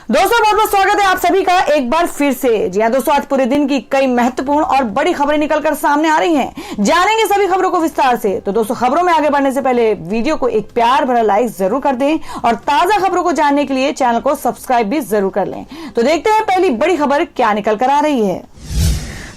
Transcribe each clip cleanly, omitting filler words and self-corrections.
दोस्तों बहुत बहुत स्वागत है आप सभी का एक बार फिर से। जी हाँ दोस्तों, आज पूरे दिन की कई महत्वपूर्ण और बड़ी खबरें निकलकर सामने आ रही हैं। जानेंगे सभी खबरों को विस्तार से। तो दोस्तों खबरों में आगे बढ़ने से पहले वीडियो को एक प्यार भरा लाइक जरूर कर दें और ताजा खबरों को जानने के लिए चैनल को सब्सक्राइब भी जरूर कर लें। तो देखते हैं पहली बड़ी खबर क्या निकल कर आ रही है।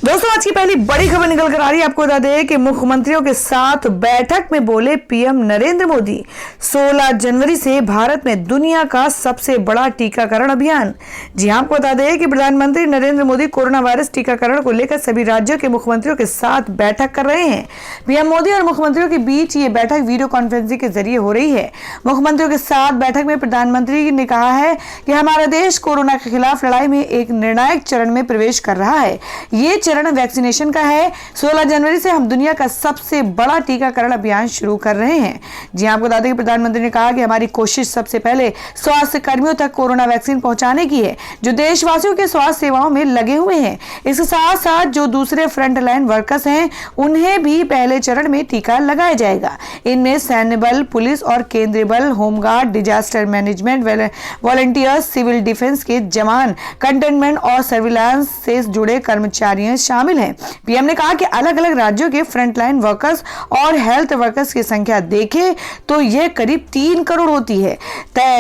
दोस्तों आज की पहली बड़ी खबर निकल कर आ रही है। आपको बता दें कि मुख्यमंत्रियों के साथ बैठक में बोले पीएम नरेंद्र मोदी, 16 जनवरी से भारत में दुनिया का सबसे बड़ा टीकाकरण अभियान। जी हां, आपको बता दें कि प्रधानमंत्री नरेंद्र मोदी कोरोना वायरस टीकाकरण को लेकर सभी राज्यों के मुख्यमंत्रियों के साथ बैठक कर रहे हैं। पीएम मोदी और मुख्यमंत्रियों के बीच ये बैठक वीडियो कॉन्फ्रेंसिंग के जरिए हो रही है। मुख्यमंत्रियों के साथ बैठक में प्रधानमंत्री ने कहा है कि हमारा देश कोरोना के खिलाफ लड़ाई में एक निर्णायक चरण में प्रवेश कर रहा है। ये चरण वैक्सीनेशन का है। 16 जनवरी से हम दुनिया का सबसे बड़ा टीकाकरण अभियान शुरू कर रहे हैं। जी आपको बता दें कि प्रधानमंत्री ने कहा कि हमारी कोशिश सबसे पहले स्वास्थ्य कर्मियों तक कोरोना वैक्सीन पहुंचाने की है, जो देशवासियों के स्वास्थ्य सेवाओं में लगे हुए हैं। इसके साथ साथ जो दूसरे फ्रंट लाइन वर्कर्स हैं, उन्हें भी पहले चरण में टीका लगाया जाएगा। इनमें सैन्य बल, पुलिस और केंद्रीय बल, home guard, disaster management, volunteers, civil defence के जवान, कंटेनमेंट और सर्विलांस से जुड़े कर्मचारी शामिल हैं। पीएम ने कहा कि अलग अलग राज्यों के फ्रंटलाइन वर्कर्स और हेल्थ वर्कर्स की संख्या देखें तो यह करीब 3 करोड़ होती है।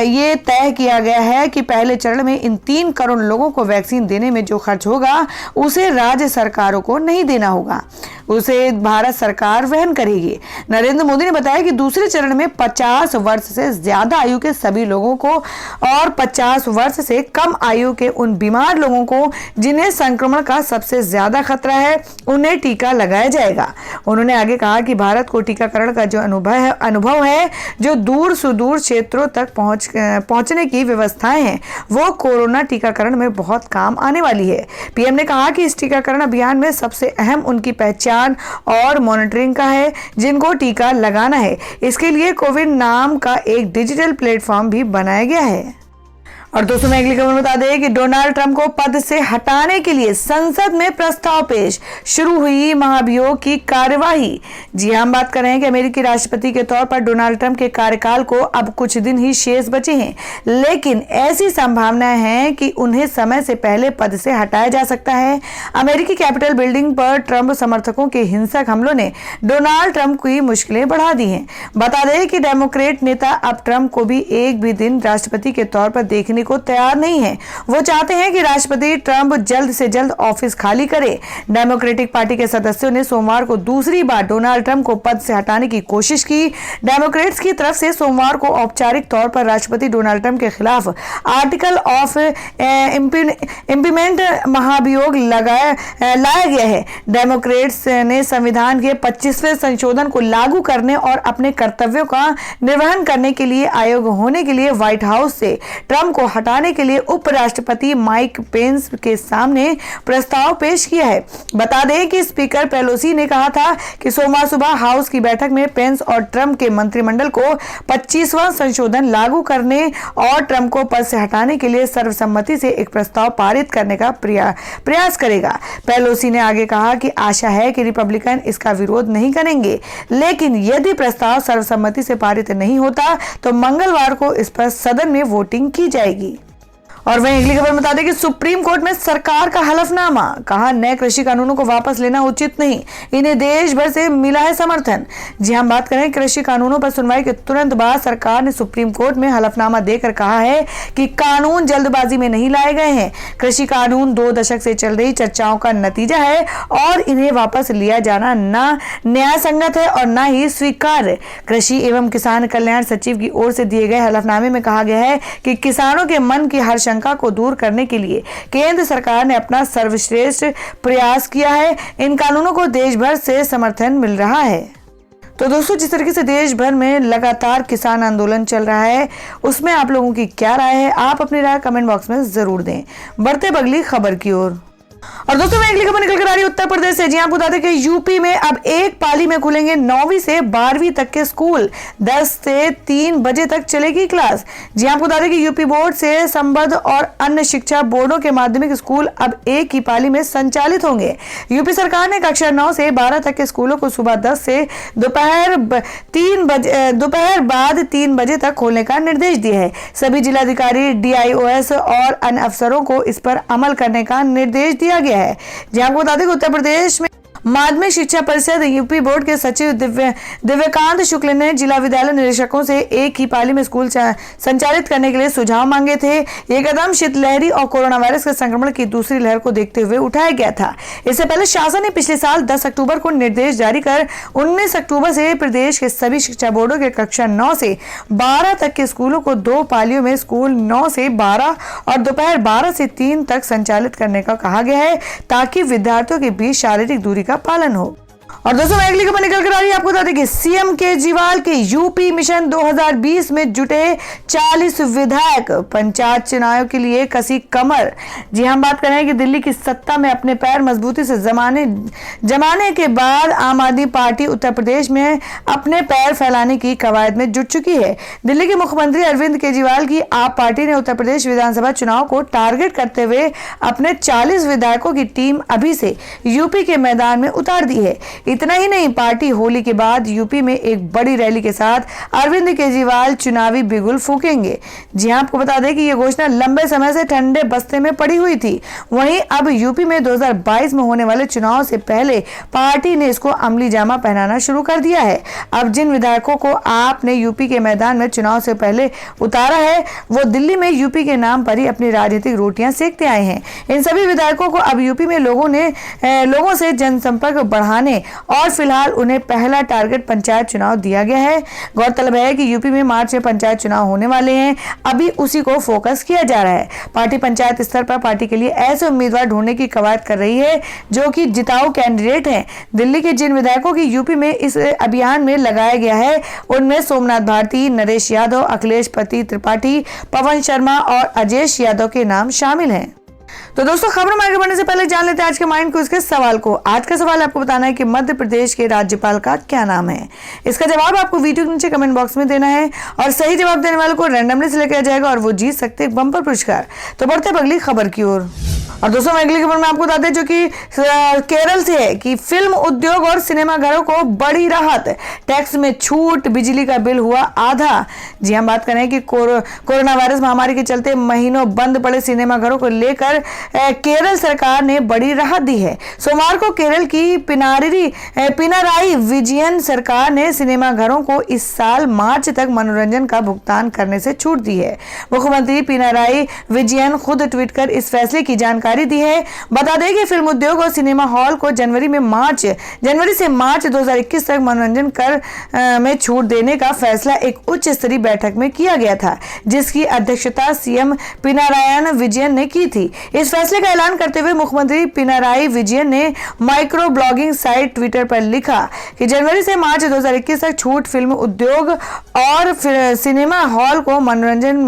ये तय किया गया है कि पहले चरण में इन 3 करोड़ लोगों को वैक्सीन देने में जो खर्च होगा उसे राज्य सरकारों को नहीं देना होगा, उसे भारत सरकार वहन करेगी। नरेंद्र मोदी ने बताया कि दूसरे चरण में 50 वर्ष से ज्यादा आयु के सभी लोगों को और 50 वर्ष से कम आयु के उन बीमार लोगों को जिन्हें संक्रमण का सबसे ज्यादा खतरा है, उन्हें टीका लगाया जाएगा। उन्होंने आगे कहा कि भारत को टीकाकरण का जो अनुभव है, जो दूर सुदूर क्षेत्रों तक पहुंचने की व्यवस्थाएं हैं, वो कोरोना टीकाकरण में बहुत काम आने वाली है। पीएम ने कहा कि इस टीकाकरण अभियान में सबसे अहम उनकी पहचान और मॉनिटरिंग का है, जिनको टीका लगाना है। इसके लिए कोविन नाम का एक डिजिटल प्लेटफॉर्म भी बनाया गया है। और दोस्तों मैं अगली खबर बता दें कि डोनाल्ड ट्रंप को पद से हटाने के लिए संसद में प्रस्ताव पेश, शुरू हुई महाभियोग की कार्यवाही। जी हम बात कर रहे हैं कि अमेरिकी राष्ट्रपति के तौर पर डोनाल्ड ट्रंप के कार्यकाल को अब कुछ दिन ही शेष बचे हैं, लेकिन ऐसी संभावनाएं हैं कि उन्हें समय से पहले पद से हटाया जा सकता है। अमेरिकी कैपिटल बिल्डिंग पर ट्रंप समर्थकों के हिंसक हमलों ने डोनाल्ड ट्रंप की मुश्किलें बढ़ा दी हैं। बता दें कि डेमोक्रेट नेता अब ट्रंप को भी एक भी दिन राष्ट्रपति के तौर पर देखने को तैयार नहीं है। वो चाहते हैं कि राष्ट्रपति ट्रंप जल्द से जल्द ऑफिस खाली करे। डेमोक्रेटिक पार्टी के सदस्यों ने सोमवार को दूसरी बार डोनाल्ड ट्रंप को पद से हटाने की कोशिश की। डेमोक्रेट्स की तरफ से सोमवार को औपचारिक तौर पर राष्ट्रपति डोनाल्ड ट्रंप के खिलाफ आर्टिकल ऑफ इम्पीचमेंट महाभियोग लाया गया है। डेमोक्रेट्स ने संविधान के 25वें संशोधन को लागू करने और अपने कर्तव्यों का निर्वहन करने के लिए आयोग होने के लिए व्हाइट हाउस से ट्रंप को हटाने के लिए उपराष्ट्रपति माइक पेंस के सामने प्रस्ताव पेश किया है। बता दें कि स्पीकर पेलोसी ने कहा था कि सोमवार सुबह हाउस की बैठक में पेंस और ट्रंप के मंत्रिमंडल को 25वां संशोधन लागू करने और ट्रंप को पद से हटाने के लिए सर्वसम्मति से एक प्रस्ताव पारित करने का प्रयास करेगा। पेलोसी ने आगे कहा कि आशा है कि रिपब्लिकन इसका विरोध नहीं करेंगे, लेकिन यदि प्रस्ताव सर्वसम्मति से पारित नहीं होता तो मंगलवार को इस पर सदन में वोटिंग की जाएगी। और वहीं अगली खबर बता दें कि सुप्रीम कोर्ट में सरकार का हलफनामा, कहा नए कृषि कानूनों को वापस लेना उचित नहीं, इन्हें देश भर से मिला है समर्थन। जी हम बात करें कृषि कानूनों पर सुनवाई के तुरंत बाद सरकार ने सुप्रीम कोर्ट में हलफनामा देकर कहा है कि कानून जल्दबाजी में नहीं लाए गए हैं। कृषि कानून 2 दशक से चल रही चर्चाओं का नतीजा है और इन्हें वापस लिया जाना न न्याय संगत है और न ही स्वीकार्य। कृषि एवं किसान कल्याण सचिव की ओर से दिए गए हलफनामे में कहा गया है कि किसानों के मन की हर शंका को दूर करने के लिए केंद्र सरकार ने अपना सर्वश्रेष्ठ प्रयास किया है। इन कानूनों को देश भर से समर्थन मिल रहा है। तो दोस्तों जिस तरीके से देश भर में लगातार किसान आंदोलन चल रहा है, उसमें आप लोगों की क्या राय है, आप अपनी राय कमेंट बॉक्स में जरूर दें। बढ़ते अगली खबर की ओर। और दोस्तों मैं अगली खबर निकल कर आ रही है उत्तर प्रदेश से। जी आपको बता दें कि यूपी में अब एक पाली में खुलेंगे 9वीं से 12वीं तक के स्कूल, 10 से 3 बजे तक चलेगी क्लास। जी आपको बता दें कि यूपी बोर्ड से संबद्ध और अन्य शिक्षा बोर्डों के माध्यमिक स्कूल अब एक ही पाली में संचालित होंगे। यूपी सरकार ने कक्षा 9 से 12 तक के स्कूलों को सुबह 10 से दोपहर बाद 3 बजे तक खोलने का निर्देश दिया है। सभी जिलाधिकारी, DIOS और अन्य अफसरों को इस पर अमल करने का निर्देश दिया गया है। जहां आपको बता दें कि उत्तर प्रदेश में माध्यमिक शिक्षा परिषद यूपी बोर्ड के सचिव दिव्यकांत शुक्ल ने जिला विद्यालय निरीक्षकों से एक ही पाली में स्कूल संचालित करने के लिए सुझाव मांगे थे। ये कदम शीतलहरी और कोरोना वायरस के संक्रमण की दूसरी लहर को देखते हुए उठाया गया था। इससे पहले शासन ने पिछले साल 10 अक्टूबर को निर्देश जारी कर 19 अक्टूबर से प्रदेश के सभी शिक्षा बोर्डों के कक्षा 9 से 12 तक के स्कूलों को 2 पालियों में स्कूल 9 से 12 और दोपहर 12 से 3 तक संचालित करने का कहा गया है, ताकि विद्यार्थियों के बीच शारीरिक दूरी का पालन हो। और दोस्तों मैं अगली खबर निकल कर आ रही है, आपको बता दें कि सीएम केजरीवाल के यूपी मिशन 2020 में जुटे 40 विधायक पंचायत चुनाव के लिए कसी कमर। जी हम बात कर रहे हैं कि दिल्ली की सत्ता में अपने पैर मजबूती से जमाने के बाद आम आदमी पार्टी उत्तर प्रदेश में अपने पैर फैलाने की कवायद में जुट चुकी है। दिल्ली के मुख्यमंत्री अरविंद केजरीवाल की आप पार्टी ने उत्तर प्रदेश विधानसभा चुनाव को टारगेट करते हुए अपने 40 विधायकों की टीम अभी से यूपी के मैदान में उतार दी है। इतना ही नहीं, पार्टी होली के बाद यूपी में एक बड़ी रैली के साथ अरविंद केजरीवाल चुनावी बिगुल फूकेंगे। जी हां, आपको बता दें कि यह घोषणा लंबे समय से ठंडे बस्ते में पड़ी हुई थी। वहीं अब यूपी में 2022 में होने वाले चुनाव से पहले पार्टी ने इसको अमली जामा पहनाना शुरू कर दिया है। अब जिन विधायकों को आपने यूपी के मैदान में चुनाव से पहले उतारा है, वो दिल्ली में यूपी के नाम पर ही अपनी राजनीतिक रोटियां सेकते आए हैं। इन सभी विधायकों को अब यूपी में लोगों से जनसंपर्क बढ़ाने और फिलहाल उन्हें पहला टारगेट पंचायत चुनाव दिया गया है। गौरतलब है कि यूपी में मार्च में पंचायत चुनाव होने वाले हैं, अभी उसी को फोकस किया जा रहा है। पार्टी पंचायत स्तर पर पार्टी के लिए ऐसे उम्मीदवार ढूंढने की कवायद कर रही है जो कि जिताऊ कैंडिडेट हैं। दिल्ली के जिन विधायकों की यूपी में इस अभियान में लगाया गया है, उनमें सोमनाथ भारती, नरेश यादव, अखिलेश पति त्रिपाठी, पवन शर्मा और अजयेश यादव के नाम शामिल हैं। तो दोस्तों खबरों में आगे बढ़ने से पहले जान लेते हैं आज के माइंड क्विज के सवाल को। आज का सवाल आपको बताना है कि मध्य प्रदेश के राज्यपाल का क्या नाम है। इसका जवाब आपको वीडियो के नीचे कमेंट बॉक्स में देना है और सही जवाब देने वाले को रैंडमली सिलेक्ट किया जाएगा और वो जीत सकते हैं बम्पर पुरस्कार। तो बढ़ते हैं अगली खबर की ओर। और दोस्तों अगली खबर में आपको बताते हैं जो कि केरल से है कि फिल्म उद्योग और सिनेमाघरों को बड़ी राहत, टैक्स में छूट, बिजली का बिल हुआ आधा। जी हम बात कर रहे हैं कि कोरोना वायरस महामारी के चलते महीनों बंद पड़े सिनेमाघरों को लेकर केरल सरकार ने बड़ी राहत दी है। सोमवार को केरल की पिनाराई विजयन सरकार ने सिनेमाघरों को इस साल मार्च तक मनोरंजन का भुगतान करने से छूट दी है। मुख्यमंत्री पिनाराई विजयन खुद ट्वीट कर इस फैसले की जानकारी दी है। बता दें कि फिल्म उद्योग और सिनेमा हॉल को जनवरी से मार्च 2021 तक मनोरंजन कर में छूट देने का फैसला एक उच्च स्तरीय बैठक में किया गया था, जिसकी अध्यक्षता सीएम पिनारायण विजयन ने की थी। इस फैसले का ऐलान करते हुए मुख्यमंत्री पिनाराई विजयन ने माइक्रो ब्लॉगिंग साइट ट्विटर पर लिखा कि जनवरी से मार्च 2021 तक छूट फिल्म उद्योग और सिनेमा हॉल को मनोरंजन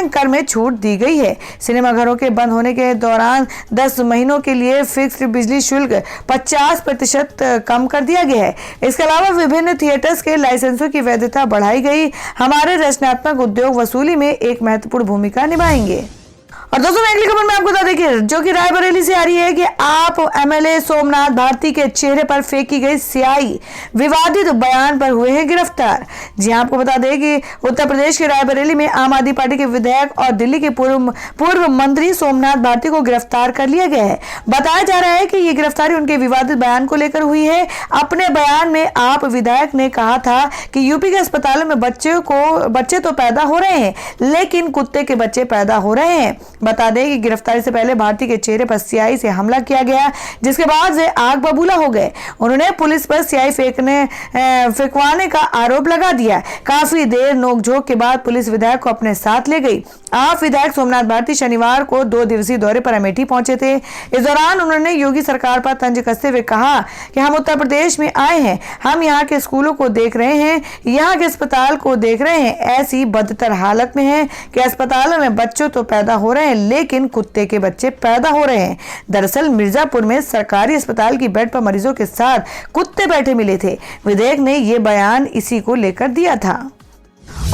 कर में छूट दी गई है। सिनेमाघरों के बंद होने के दौरान 10 महीनों के लिए फिक्स्ड बिजली शुल्क 50% कम कर दिया गया है। इसके अलावा विभिन्न थिएटर्स के लाइसेंसों की वैधता बढ़ाई गई। हमारे रचनात्मक उद्योग वसूली में एक महत्वपूर्ण भूमिका निभाएंगे। और दोस्तों अगली खबर में आपको बता दें कि जो कि रायबरेली से आ रही है कि आप एमएलए सोमनाथ भारती के चेहरे पर फेंकी गई स्याही, विवादित बयान पर हुए हैं गिरफ्तार। जी आपको बता दें कि उत्तर प्रदेश के रायबरेली में आम आदमी पार्टी के विधायक और दिल्ली के पूर्व मंत्री सोमनाथ भारती को गिरफ्तार कर लिया गया है। बताया जा रहा है कि ये गिरफ्तारी उनके विवादित बयान को लेकर हुई है। अपने बयान में आप विधायक ने कहा था कि यूपी के अस्पतालों में बच्चे तो पैदा हो रहे हैं, लेकिन कुत्ते के बच्चे पैदा हो रहे हैं। बता दें कि गिरफ्तारी से पहले भारती के चेहरे पर स्याही से हमला किया गया, जिसके बाद वे आग बबूला हो गए। उन्होंने पुलिस पर स्याही फेंकवाने का आरोप लगा दिया। काफी देर नोकझोंक के बाद पुलिस विधायक को अपने साथ ले गई। आप विधायक सोमनाथ भारती शनिवार को 2 दिवसीय दौरे पर अमेठी पहुंचे थे। इस दौरान उन्होंने योगी सरकार पर तंज कसते हुए कहा कि हम उत्तर प्रदेश में आए हैं, हम यहाँ के स्कूलों को देख रहे हैं, यहाँ के अस्पताल को देख रहे हैं, ऐसी बदतर हालत में है कि अस्पतालों में बच्चों तो पैदा हो रहे हैं, हैं, लेकिन कुत्ते के बच्चे पैदा हो रहे हैं। दरअसल मिर्जापुर में सरकारी अस्पताल की बेड पर मरीजों के साथ कुत्ते बैठे मिले थे। विधायक ने ये बयान इसी को लेकर दिया था।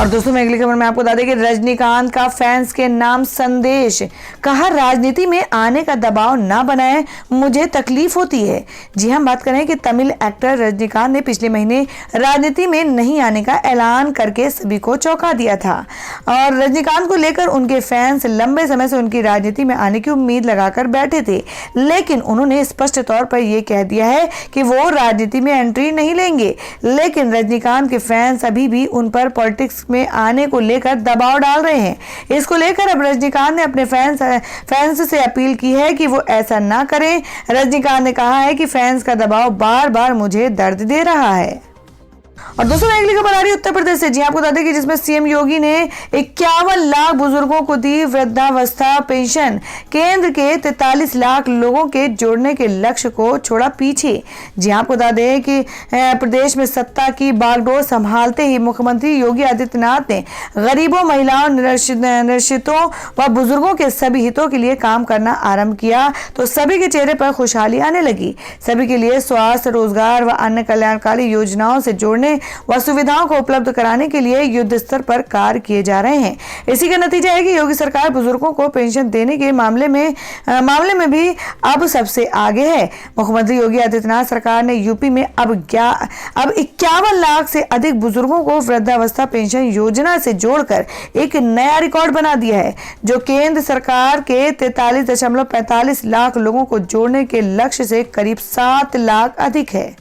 और दोस्तों, मैं अगली खबर में आपको बता दें कि रजनीकांत का फैंस के नाम संदेश। कहा, राजनीति में आने का दबाव ना बनाएं, मुझे तकलीफ होती है। जी हम बात करें कि तमिल एक्टर रजनीकांत ने पिछले महीने राजनीति में नहीं आने का ऐलान करके सभी को चौंका दिया था और रजनीकांत को लेकर उनके फैंस लंबे समय से उनकी राजनीति में आने की उम्मीद लगाकर बैठे थे, लेकिन उन्होंने स्पष्ट तौर पर यह कह दिया है कि वो राजनीति में एंट्री नहीं लेंगे। लेकिन रजनीकांत के फैंस अभी भी उन पर पॉलिटिक्स में आने को लेकर दबाव डाल रहे हैं। इसको लेकर अब रजनीकांत ने अपने फैंस से अपील की है कि वो ऐसा ना करें। रजनीकांत ने कहा है कि फैंस का दबाव बार बार मुझे दर्द दे रहा है। और दोस्तों, अगली खबर आ रही है उत्तर प्रदेश से। जी आपको बता दें कि जिसमें सीएम योगी ने 51 लाख बुजुर्गों को दी वृद्धावस्था पेंशन। केंद्र के 43 लाख लोगों के जोड़ने के लक्ष्य को छोड़ा पीछे। जी आपको बता दें कि प्रदेश में सत्ता की बागडोर संभालते ही मुख्यमंत्री योगी आदित्यनाथ ने गरीबों, महिलाओं, निराश्रितों व बुजुर्गों के सभी हितों के लिए काम करना आरंभ किया तो सभी के चेहरे पर खुशहाली आने लगी। सभी के लिए स्वास्थ्य, रोजगार व अन्य कल्याणकारी योजनाओं से जोड़ने व सुविधाओं को उपलब्ध कराने के लिए युद्ध स्तर पर कार्य किए जा रहे हैं। इसी का नतीजा है कि योगी सरकार बुजुर्गों को पेंशन देने के मामले में भी अब सबसे आगे है। मुख्यमंत्री योगी आदित्यनाथ सरकार ने यूपी में अब 51 लाख से अधिक बुजुर्गों को वृद्धावस्था पेंशन योजना से जोड़कर एक नया रिकॉर्ड बना दिया है, जो केंद्र सरकार के 43.45 लाख लोगों को जोड़ने के लक्ष्य से करीब 7 लाख अधिक है।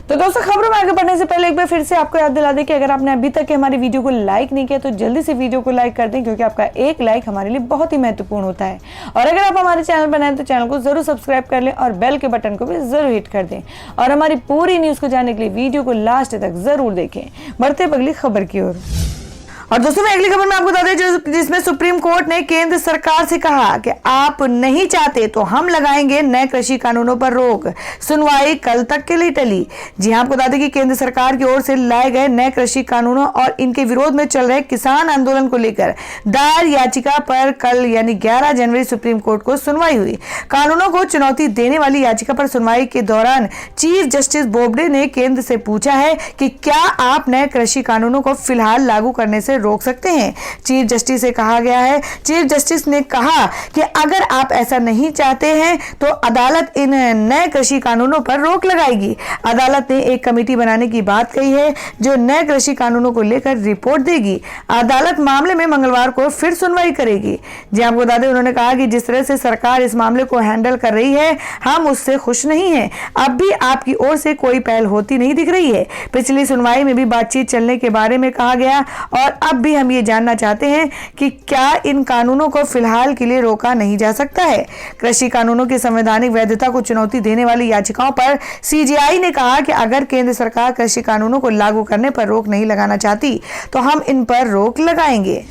तो दोस्तों, खबरों में आगे बढ़ने से पहले एक बार फिर से आपको याद दिला दें कि अगर आपने अभी तक हमारी वीडियो को लाइक नहीं किया तो जल्दी से वीडियो को लाइक कर दें, क्योंकि आपका एक लाइक हमारे लिए बहुत ही महत्वपूर्ण होता है। और अगर आप हमारे चैनल पर नए हैं तो चैनल को जरूर सब्सक्राइब कर लें और बेल के बटन को भी जरूर हिट कर दें। और हमारी पूरी न्यूज को जानने के लिए वीडियो को लास्ट तक जरूर देखें। बढ़ते अगली खबर की ओर। और दोस्तों, मैं अगली खबर में आपको बता दें जिसमें सुप्रीम कोर्ट ने केंद्र सरकार से कहा कि आप नहीं चाहते तो हम लगाएंगे नए कृषि कानूनों पर रोक। सुनवाई कल तक के लिए टली। जी हां, आपको बता दें कि केंद्र सरकार की ओर से लाए गए नए कृषि कानूनों और इनके विरोध में चल रहे किसान आंदोलन को लेकर दायर याचिका पर कल यानी 11 जनवरी सुप्रीम कोर्ट को सुनवाई हुई। कानूनों को चुनौती देने वाली याचिका पर सुनवाई के दौरान चीफ जस्टिस बोबडे ने केंद्र से पूछा है कि क्या आप नए कृषि कानूनों को फिलहाल लागू करने से रोक सकते हैं। चीफ जस्टिस से कहा गया है, चीफ जस्टिस ने कहा कि अगर आप ऐसा नहीं चाहते हैं तो अदालत इन नए कृषि कानूनों पर रोक लगाएगी। अदालत ने एक कमेटी बनाने की बात कही है जो नए कृषि कानूनों को लेकर रिपोर्ट देगी। अदालत मामले में मंगलवार को फिर सुनवाई करेगी। जी आपको बता दें, उन्होंने कहा कि जिस तरह से सरकार इस मामले को हैंडल कर रही है हम उससे खुश नहीं हैं। अब भी आपकी ओर से कोई पहल होती नहीं दिख रही है। पिछली सुनवाई में भी बातचीत चलने के बारे में कहा गया और अब भी हम ये जानना चाहते हैं कि क्या इन कानूनों को फिलहाल के लिए रोका नहीं जा सकता है। कृषि कानूनों की संवैधानिक वैधता को चुनौती देने वाली याचिकाओं पर सीजेआई ने कहा कि अगर केंद्र सरकार कृषि कानूनों को लागू करने पर रोक नहीं लगाना चाहती तो हम इन पर रोक लगाएंगे।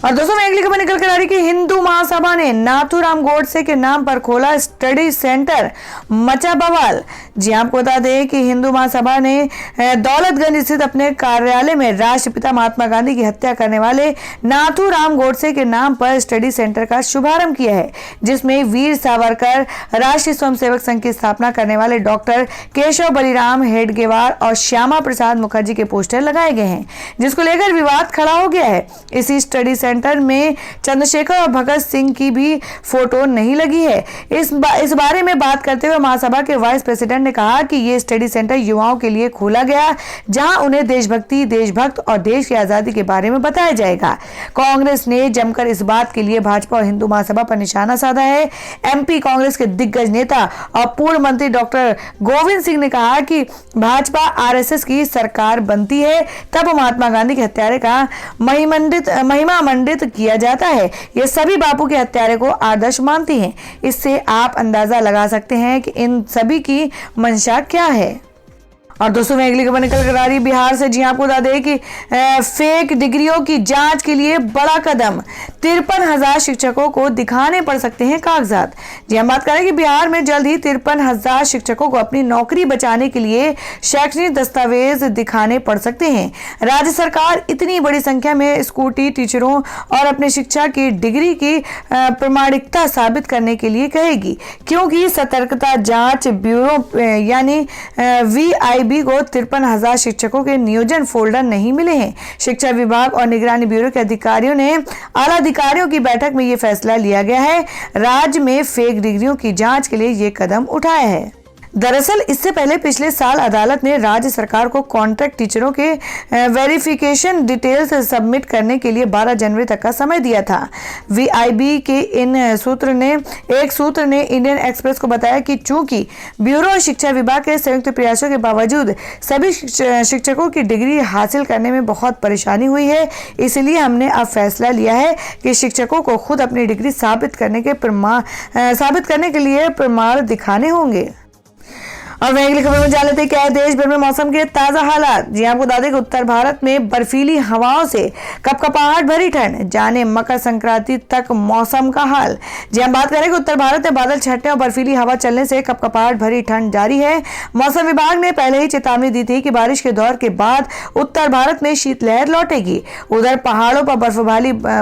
और दोस्तों, मैं अगली खबर निकल कर आ रही कि हिंदू महासभा ने नाथूराम गोडसे के नाम पर खोला स्टडी सेंटर, मचा बवाल। जी आपको बता दें कि हिंदू महासभा ने दौलतगंज स्थित अपने कार्यालय में राष्ट्रपिता महात्मा गांधी की हत्या करने वाले नाथूराम गोडसे के नाम पर स्टडी सेंटर का शुभारंभ किया है, जिसमें वीर सावरकर राष्ट्रीय स्वयंसेवक संघ की स्थापना करने वाले डॉक्टर केशव बलिराम हेडगेवार और श्यामा प्रसाद मुखर्जी के पोस्टर लगाए गए हैं, जिसको लेकर विवाद खड़ा हो गया है। इसी स्टडी सेंटर में चंद्रशेखर और भगत सिंह की भी फोटो नहीं लगी है। इस बारे में बात करते हुए महासभा के वाइस प्रेसिडेंट ने कहा कि यह स्टडी सेंटर युवाओं के लिए खोला गया, जहां उन्हें देशभक्ति, देशभक्त और देश की आजादी के बारे में बताया जाएगा। कांग्रेस ने जमकर इस बात के लिए भाजपा और हिंदू महासभा पर निशाना साधा है। एमपी कांग्रेस के दिग्गज नेता और पूर्व मंत्री डॉक्टर गोविंद सिंह ने कहा कि भाजपा आरएसएस की सरकार बनती है तब महात्मा गांधी के हत्यारे का महिमा मंडित किया जाता है। ये सभी बापू के हत्यारे को आदर्श मानती हैं। इससे आप अंदाजा लगा सकते हैं कि इन सभी की मंशा क्या है। और दोस्तों मैं अगली खबर निकल कर आ रही बिहार से। जी आपको बता दें कि फेक डिग्रियों की जांच के लिए बड़ा कदम, 53,000 शिक्षकों को दिखाने पड़ सकते हैं कागजात। जी हम बात करें कि बिहार में जल्द ही 53,000 शिक्षकों को अपनी नौकरी बचाने के लिए शैक्षणिक दस्तावेज दिखाने पड़ सकते हैं। राज्य सरकार इतनी बड़ी संख्या में स्कूटी टीचरों और अपने शिक्षा की डिग्री की प्रामाणिकता साबित करने के लिए कहेगी, क्योंकि सतर्कता जांच ब्यूरो यानी VIB को 53,000 शिक्षकों के नियोजन फोल्डर नहीं मिले हैं। शिक्षा विभाग और निगरानी ब्यूरो के अधिकारियों ने आला अधिकारियों की बैठक में यह फैसला लिया गया है। राज्य में फेक डिग्रियों की जांच के लिए यह कदम उठाया है। दरअसल इससे पहले पिछले साल अदालत ने राज्य सरकार को कॉन्ट्रैक्ट टीचरों के वेरिफिकेशन डिटेल्स सबमिट करने के लिए 12 जनवरी तक का समय दिया था। VIB के एक सूत्र ने इंडियन एक्सप्रेस को बताया कि चूंकि ब्यूरो और शिक्षा विभाग के संयुक्त प्रयासों के बावजूद सभी शिक्षकों की डिग्री हासिल करने में बहुत परेशानी हुई है, इसलिए हमने अब फैसला लिया है कि शिक्षकों को खुद अपनी डिग्री साबित करने के लिए प्रमाण दिखाने होंगे। और वहीं अगली खबर में जान लेते हैं क्या है देश भर में मौसम के ताजा हालात। जी आपको बता दें कि उत्तर भारत में बर्फीली हवाओं से कपकपाहट भरी ठंड, जाने मकर संक्रांति तक मौसम का हाल। जी हम बात करें कि उत्तर भारत में बादल छटने और बर्फीली हवा चलने से कपकपाहट भरी ठंड जारी है। मौसम विभाग ने पहले ही चेतावनी दी थी कि बारिश के दौर के बाद उत्तर भारत में शीतलहर लौटेगी। उधर पहाड़ों पर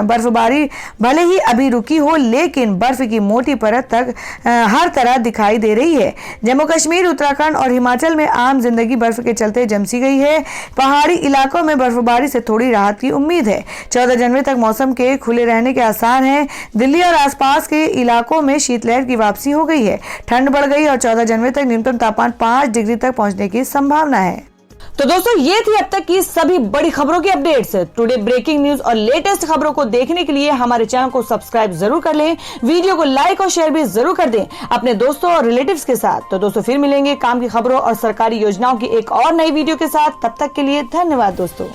बर्फबारी भले ही अभी रुकी हो, लेकिन बर्फ की मोटी परत तक हर तरह दिखाई दे रही है। जम्मू कश्मीर, उत्तराखंड और हिमाचल में आम जिंदगी बर्फ के चलते जमसी गई है। पहाड़ी इलाकों में बर्फबारी से थोड़ी राहत की उम्मीद है। 14 जनवरी तक मौसम के खुले रहने के आसार हैं। दिल्ली और आसपास के इलाकों में शीतलहर की वापसी हो गई है, ठंड बढ़ गई और 14 जनवरी तक न्यूनतम तापमान 5 डिग्री तक पहुंचने की संभावना है। तो दोस्तों ये थी अब तक की सभी बड़ी खबरों की अपडेट्स। टुडे ब्रेकिंग न्यूज और लेटेस्ट खबरों को देखने के लिए हमारे चैनल को सब्सक्राइब जरूर कर लें, वीडियो को लाइक और शेयर भी जरूर कर दें अपने दोस्तों और रिलेटिव्स के साथ। तो दोस्तों फिर मिलेंगे काम की खबरों और सरकारी योजनाओं की एक और नई वीडियो के साथ। तब तक के लिए धन्यवाद दोस्तों।